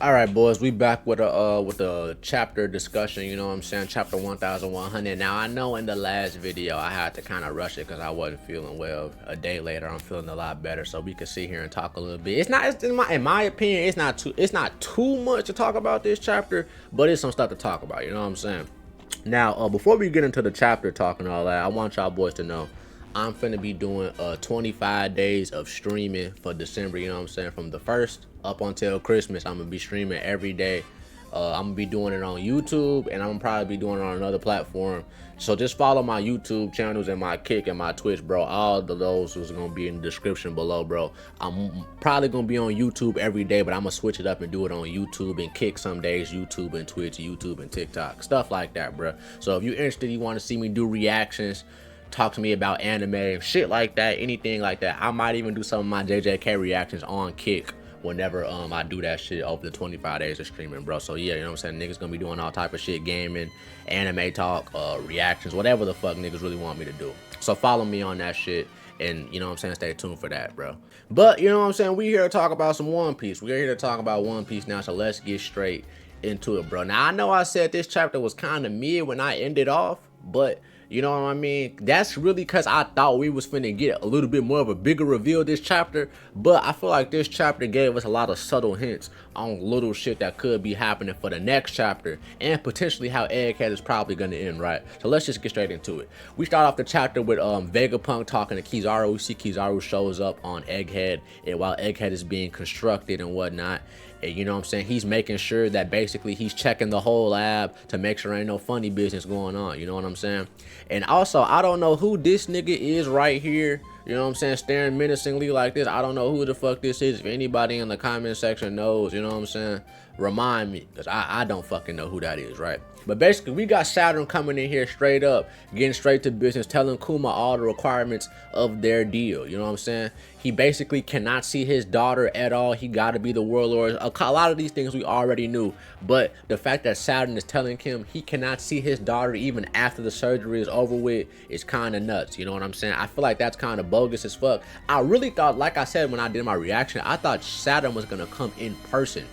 All right, boys, we back with a chapter discussion. You know what I'm saying? Chapter 1100. Now I know in the last video I had to kind of rush it because I wasn't feeling well. A day later, I'm feeling a lot better, so we could sit here and talk a little bit. It's in my opinion, it's not too much to talk about this chapter, but it's some stuff to talk about. You know what I'm saying? Now, before we get into the chapter talk and all that, I want y'all boys to know I'm finna be doing 25 days of streaming for December, you know what I'm saying? From the 1st up until Christmas, I'm gonna be streaming every day. I'm gonna be doing it on YouTube, and I'm gonna probably be doing it on another platform. So just follow my YouTube channels and my Kick and my Twitch, bro. All of those is gonna be in the description below, bro. I'm probably gonna be on YouTube every day, but I'm gonna switch it up and do it on YouTube and Kick some days, YouTube and Twitch, YouTube and TikTok, stuff like that, bro. So if you're interested, you want to see me do reactions, talk to me about anime, shit like that, anything like that. I might even do some of my JJK reactions on Kick whenever I do that shit over the 25 days of streaming, bro. So yeah, you know what I'm saying? Niggas gonna be doing all type of shit, gaming, anime talk, reactions, whatever the fuck niggas really want me to do. So follow me on that shit, and you know what I'm saying, stay tuned for that, bro. But you know what I'm saying, we here to talk about some One Piece. We're here to talk about One Piece now, so let's get straight into it, bro. Now I know I said this chapter was kind of mid when I ended off, but you know what I mean? That's really because I thought we was finna get a little bit more of a bigger reveal this chapter, but I feel like this chapter gave us a lot of subtle hints on little shit that could be happening for the next chapter, and potentially how Egghead is probably gonna end, right? So let's just get straight into it. We start off the chapter with Vegapunk talking to Kizaru. We see Kizaru shows up on Egghead, and while Egghead is being constructed and whatnot, and you know what I'm saying, he's making sure that basically he's checking the whole lab to make sure ain't no funny business going on, you know what I'm saying? And also, I don't know who this nigga is right here, you know what I'm saying, staring menacingly like this. I don't know who the fuck this is. If anybody in the comment section knows, you know what I'm saying, remind me, because I don't fucking know who that is, right? But basically, we got Saturn coming in here straight up, getting straight to business, telling Kuma all the requirements of their deal. You know what I'm saying? He basically cannot see his daughter at all. He got to be the warlord. A lot of these things we already knew. But the fact that Saturn is telling him he cannot see his daughter even after the surgery is over with is kind of nuts. You know what I'm saying? I feel like that's kind of bogus as fuck. I really thought, like I said when I did my reaction, I thought Saturn was going to come in person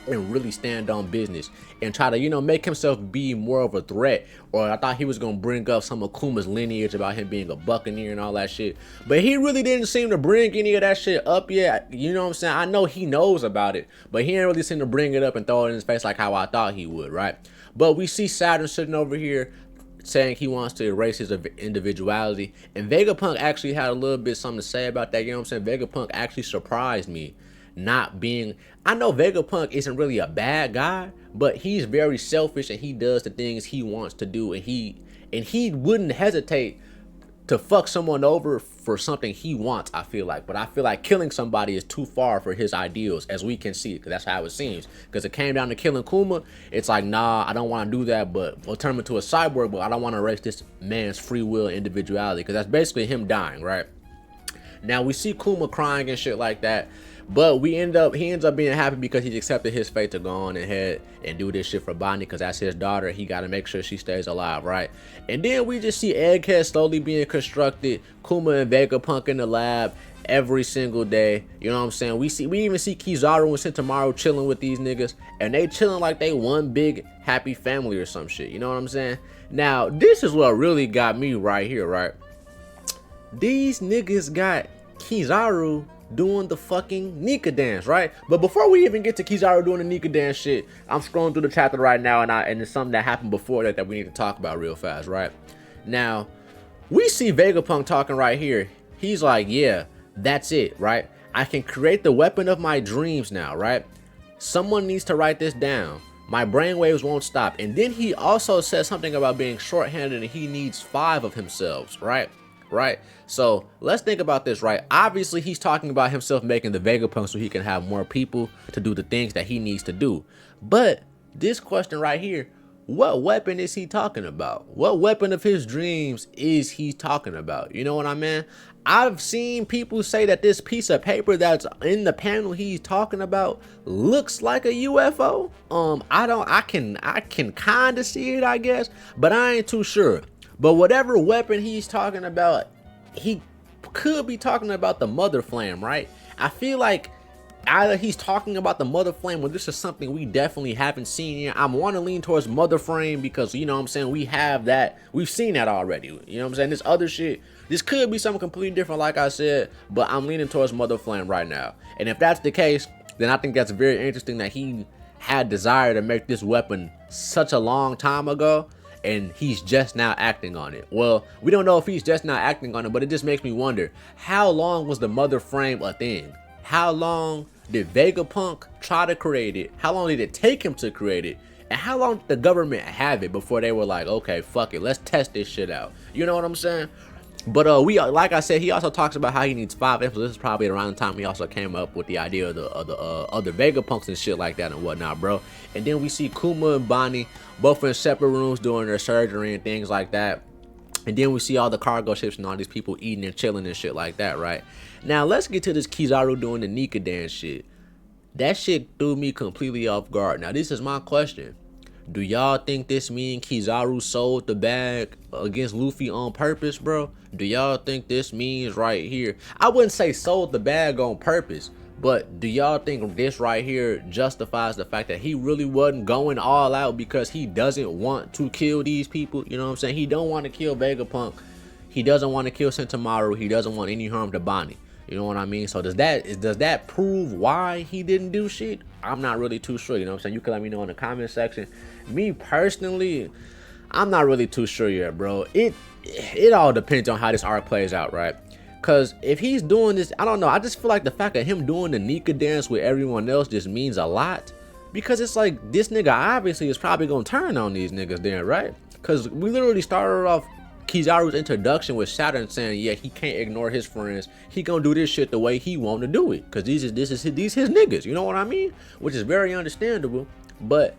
and really stand on business and try to, you know, make himself be more of a threat. Or I thought he was gonna bring up some of Kuma's lineage about him being a buccaneer and all that shit, but he really didn't seem to bring any of that shit up yet. You know what I'm saying? I know he knows about it, but he didn't really seem to bring it up and throw it in his face like how I thought he would, right? But we see Saturn sitting over here saying he wants to erase his individuality, and Vegapunk actually had a little bit something to say about that. You know what I'm saying? Vegapunk actually surprised me, not being, I know Vegapunk isn't really a bad guy, but he's very selfish and he does the things he wants to do, and he wouldn't hesitate to fuck someone over for something he wants, I feel like. But I feel like killing somebody is too far for his ideals, as we can see, because that's how it seems. Because it came down to killing Kuma, it's like, nah, I don't want to do that, but we'll turn him into a cyborg, but I don't want to erase this man's free will individuality, because that's basically him dying, right? Now we see Kuma crying and shit like that, but he ends up being happy because he's accepted his fate to go on ahead and do this shit for Bonnie, because that's his daughter. He got to make sure she stays alive, right? And then we just see Egghead slowly being constructed, Kuma and Vegapunk in the lab every single day. You know what I'm saying? We even see Kizaru and Sentomaru chilling with these niggas, and they chilling like they one big happy family or some shit. You know what I'm saying? Now this is what really got me right here, right? These niggas got Kizaru doing the fucking Nika dance, right? But before we even get to Kizaru doing the Nika dance shit, I'm scrolling through the chapter right now, and it's something that happened before that we need to talk about real fast, right? Now, we see Vegapunk talking right here. He's like, yeah, that's it, right? I can create the weapon of my dreams now, right? Someone needs to write this down. My brainwaves won't stop. And then he also says something about being shorthanded and he needs 5 of himself, right? Right? So let's think about this, right? Obviously, he's talking about himself making the Vegapunk so he can have more people to do the things that he needs to do. But this question right here, what weapon is he talking about? What weapon of his dreams is he talking about? You know what I mean? I've seen people say that this piece of paper that's in the panel he's talking about looks like a UFO. I can kind of see it, I guess, but I ain't too sure. But whatever weapon he's talking about, he could be talking about the Mother Flame, right? I feel like either he's talking about the Mother Flame, or this is something we definitely haven't seen yet. I want to lean towards Mother Flame because, you know what I'm saying, we have that, we've seen that already. You know what I'm saying? This other shit, this could be something completely different, like I said, but I'm leaning towards Mother Flame right now. And if that's the case, then I think that's very interesting that he had desire to make this weapon such a long time ago, and he's just now acting on it. Well, we don't know if he's just now acting on it, but it just makes me wonder, how long was the Mother Frame a thing? How long did Vegapunk try to create it? How long did it take him to create it? And how long did the government have it before they were like, okay, fuck it, let's test this shit out? You know what I'm saying? But like I said, he also talks about how he needs 5 episodes. This is probably around the time he also came up with the idea of the other Vegapunks and shit like that and whatnot, bro. And then we see Kuma and Bonnie both in separate rooms doing their surgery and things like that. And then we see all the cargo ships and all these people eating and chilling and shit like that, right? Now let's get to this Kizaru doing the Nika dance shit. That shit threw me completely off guard. Now this is my question. Do y'all think this means Kizaru sold the bag against Luffy on purpose, bro? Do y'all think this means right here? I wouldn't say sold the bag on purpose, but do y'all think this right here justifies the fact that he really wasn't going all out because he doesn't want to kill these people? You know what I'm saying? He don't want to kill Vegapunk. He doesn't want to kill Sentomaru. He doesn't want any harm to Bonnie. You know what I mean? So does that prove why he didn't do shit? I'm not really too sure. You know what I'm saying? You can let me know in the comment section. Me personally, I'm not really too sure yet, bro. It all depends on how this arc plays out, right? Because if he's doing this, I don't know. I just feel like the fact of him doing the Nika dance with everyone else just means a lot. Because it's like, this nigga obviously is probably going to turn on these niggas then, right? Because we literally started off Kizaru's introduction with Saturn saying, yeah, he can't ignore his friends. He gonna do this shit the way he want to do it. Because these his niggas. You know what I mean? Which is very understandable. But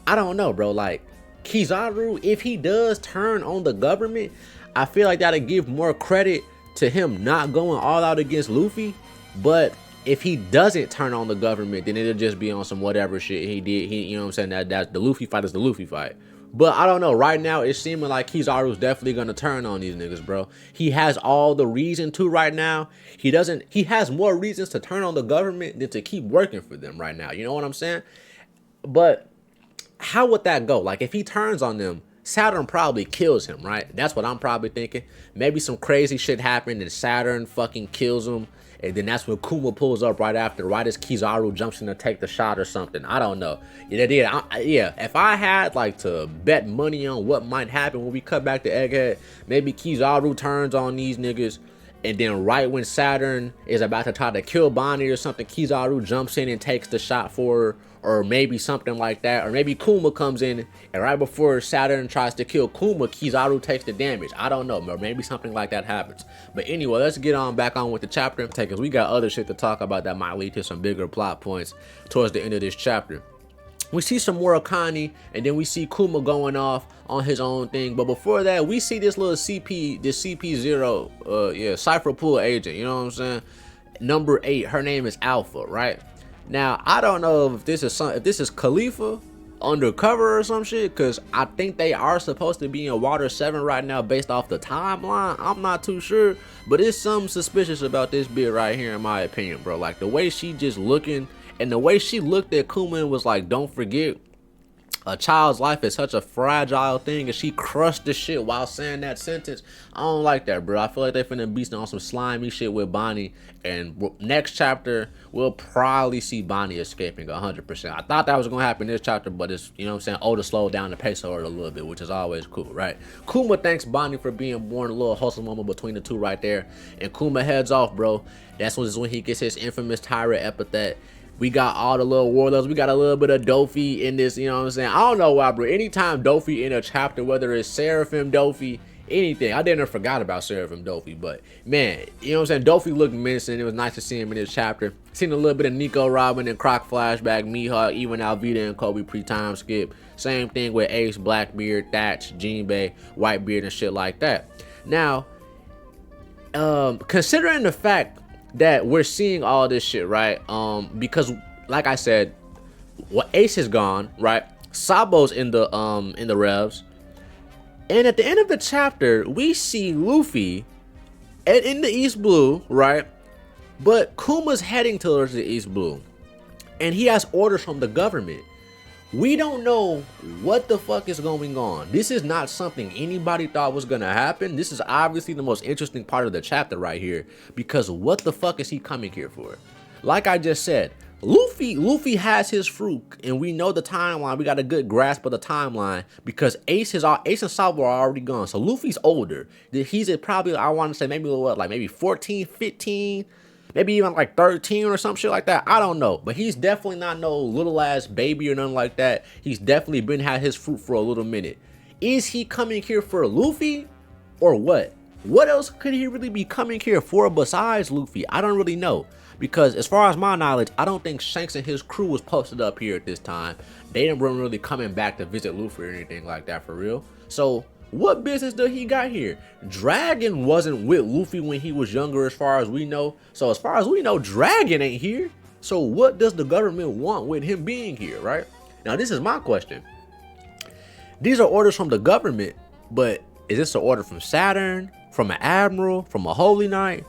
I don't know, bro. Like, Kizaru, if he does turn on the government, I feel like that'll give more credit to him not going all out against Luffy. But if he doesn't turn on the government, then it'll just be on some whatever shit he did. You know what I'm saying? That the Luffy fight is the Luffy fight. But I don't know. Right now, it's seeming like Kizaru's definitely gonna turn on these niggas, bro. He has all the reason to right now. He has more reasons to turn on the government than to keep working for them right now. You know what I'm saying? But how would that go? Like, if he turns on them, Saturn probably kills him, right? That's what I'm probably thinking. Maybe some crazy shit happened and Saturn fucking kills him. And then that's when Kuma pulls up right after, right as Kizaru jumps in to take the shot or something. I don't know. Yeah, if I had like to bet money on what might happen when we cut back to Egghead, maybe Kizaru turns on these niggas. And then right when Saturn is about to try to kill Bonnie or something, Kizaru jumps in and takes the shot for her. Or maybe something like that. Or maybe Kuma comes in and right before Saturn tries to kill Kuma, Kizaru takes the damage. I don't know. Or maybe something like that happens. But anyway, let's get on back on with the chapter. Because we got other shit to talk about that might lead to some bigger plot points towards the end of this chapter. We see some more Akane, and then we see Kuma going off on his own thing. But before that, we see this little CP0, Cypher Pool agent, you know what I'm saying? Number 8, her name is Alpha, right? Now, I don't know if this is Khalifa undercover or some shit, because I think they are supposed to be in Water 7 right now based off the timeline. I'm not too sure, but it's something suspicious about this bit right here in my opinion, bro. Like, the way she just looking, and the way she looked at Kuma and was like, don't forget, a child's life is such a fragile thing, and she crushed the shit while saying that sentence. I don't like that, bro. I feel like they finna be on some slimy shit with Bonnie, and next chapter we'll probably see Bonnie escaping 100%. I thought that was gonna happen this chapter, but it's, you know what I'm saying, Oda slowed down the pace of it a little bit, which is always cool, right? Kuma thanks Bonnie for being born, a little wholesome moment between the two right there, and Kuma heads off, bro. That's when he gets his infamous tyrant epithet. We got all the little warlords. We got a little bit of Dofi in this, you know what I'm saying? I don't know why, bro. Anytime Dofi in a chapter, whether it's Seraphim Dofi, anything. I didn't forgot about Seraphim Dofi, but man, you know what I'm saying? Dofi looked menacing. It was nice to see him in this chapter. Seen a little bit of Nico, Robin, and Croc flashback, Mihawk, even Alvita and Kobe pre-time skip. Same thing with Ace, Blackbeard, Thatch, Jinbei, Whitebeard, and shit like that. Now, considering the fact that we're seeing all this shit, right? Because like I said, Ace is gone, right? Sabo's in the revs, and at the end of the chapter, we see Luffy in the East Blue, right? But Kuma's heading towards the East Blue. and he has orders from the government. We don't know what the fuck is going on. This is not something anybody thought was gonna happen. This is obviously the most interesting part of the chapter right here, because what the fuck is he coming here for? Like I just said, Luffy has his fruit, and we know the timeline. We got a good grasp of the timeline because Ace and Sabo are already gone. So Luffy's older. He's at probably, I want to say maybe what, like maybe 14, 15, maybe even like 13 or some shit like that. I don't know. But he's definitely not no little ass baby or nothing like that. He's definitely been had his fruit for a little minute. Is he coming here for Luffy or what? What else could he really be coming here for besides Luffy? I don't really know. Because as far as my knowledge, I don't think Shanks and his crew was posted up here at this time. They weren't really coming back to visit Luffy or anything like that for real. So what business does he got here? Dragon wasn't with Luffy when he was younger as far as we know. So as far as we know, Dragon ain't here. So what does the government want with him being here, right? Now this is my question. These are orders from the government, but is this an order from Saturn, from an admiral, from a holy knight?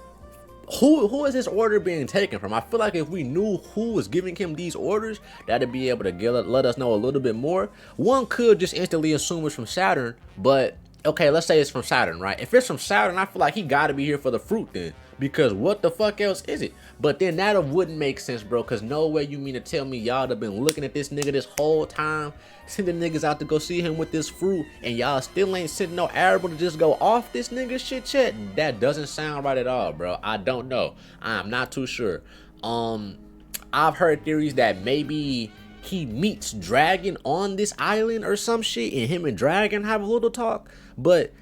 Who is this order being taken from? I feel like if we knew who was giving him these orders, that'd be able to let us know a little bit more. One could just instantly assume it's from Saturn, but okay, let's say it's from Saturn, right? If it's from Saturn, I feel like he gotta be here for the fruit then, because what the fuck else is it? But then that wouldn't make sense, bro, because no way you mean to tell me y'all have been looking at this nigga this whole time, sending niggas out to go see him with this fruit, and y'all still ain't sending no arrow to just go off this nigga shit chat? That doesn't sound right at all, bro. I don't know. I'm not too sure. I've heard theories that maybe he meets Dragon on this island or some shit, and him and Dragon have a little talk. But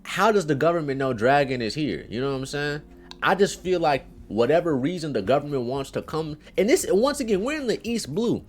how does the government know Dragon is here? You know what I'm saying? I just feel like whatever reason the government wants to come, and this, once again, we're in the East Blue.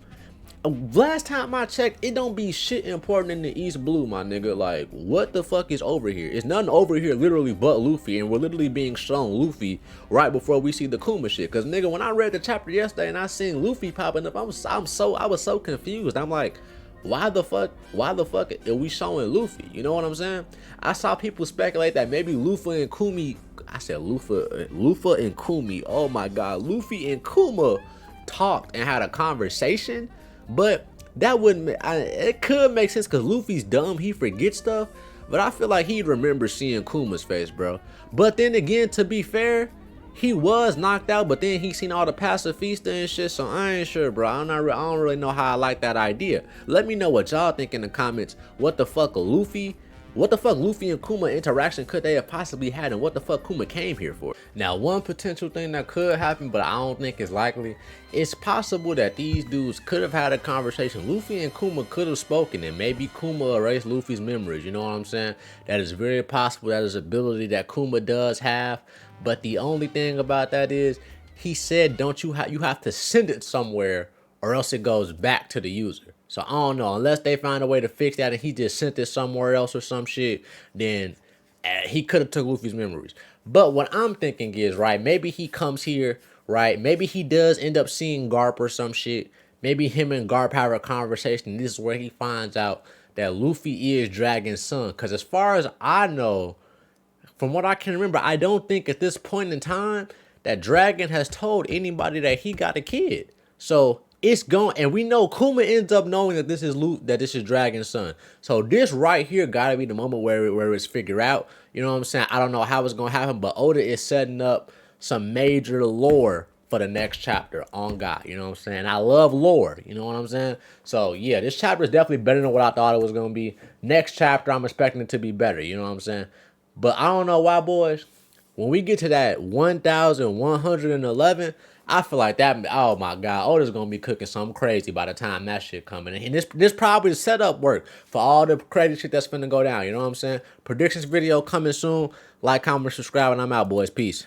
Last time I checked, it don't be shit important in the East Blue, my nigga. Like, what the fuck is over here? It's nothing over here literally but Luffy, and we're literally being shown Luffy right before we see the Kuma shit. Cause nigga, when I read the chapter yesterday and I seen Luffy popping up, I was so confused. I'm like, why the fuck are we showing Luffy? You know what I'm saying? I saw people speculate that maybe Luffy and Kumi, I said Luffy and Kumi, oh my god, Luffy and Kuma talked and had a conversation. But that wouldn't, it could make sense because Luffy's dumb, he forgets stuff. But I feel like he'd remember seeing Kuma's face, bro. But then again, to be fair, he was knocked out, but then he seen all the pacifista and shit, so I ain't sure, bro. I don't really know how I like that idea. Let me know what y'all think in the comments. What the fuck Luffy and Kuma interaction could they have possibly had, and what the fuck Kuma came here for? Now, one potential thing that could happen, but I don't think it's likely, it's possible that these dudes could have had a conversation. Luffy and Kuma could have spoken, and maybe Kuma erased Luffy's memories, you know what I'm saying? That is very possible. That is an ability that Kuma does have, but the only thing about that is, he said, you have to send it somewhere, or else it goes back to the user. So I don't know, unless they find a way to fix that and he just sent it somewhere else or some shit, then he could have took Luffy's memories. But what I'm thinking is, right, maybe he comes here, right, maybe he does end up seeing Garp or some shit. Maybe him and Garp have a conversation. This is where he finds out that Luffy is Dragon's son. Because as far as I know, from what I can remember, I don't think at this point in time that Dragon has told anybody that he got a kid. So it's going, and we know Kuma ends up knowing that this is Dragon's son. So this right here gotta be the moment where it's figured out. You know what I'm saying? I don't know how it's gonna happen, but Oda is setting up some major lore for the next chapter on God. You know what I'm saying? I love lore. You know what I'm saying? So yeah, this chapter is definitely better than what I thought it was gonna be. Next chapter, I'm expecting it to be better. You know what I'm saying? But I don't know why, boys. When we get to that 1111, I feel like that, oh my god, Oda's gonna be cooking something crazy by the time that shit coming. And this probably the setup work for all the crazy shit that's finna go down. You know what I'm saying? Predictions video coming soon. Like, comment, subscribe, and I'm out, boys. Peace.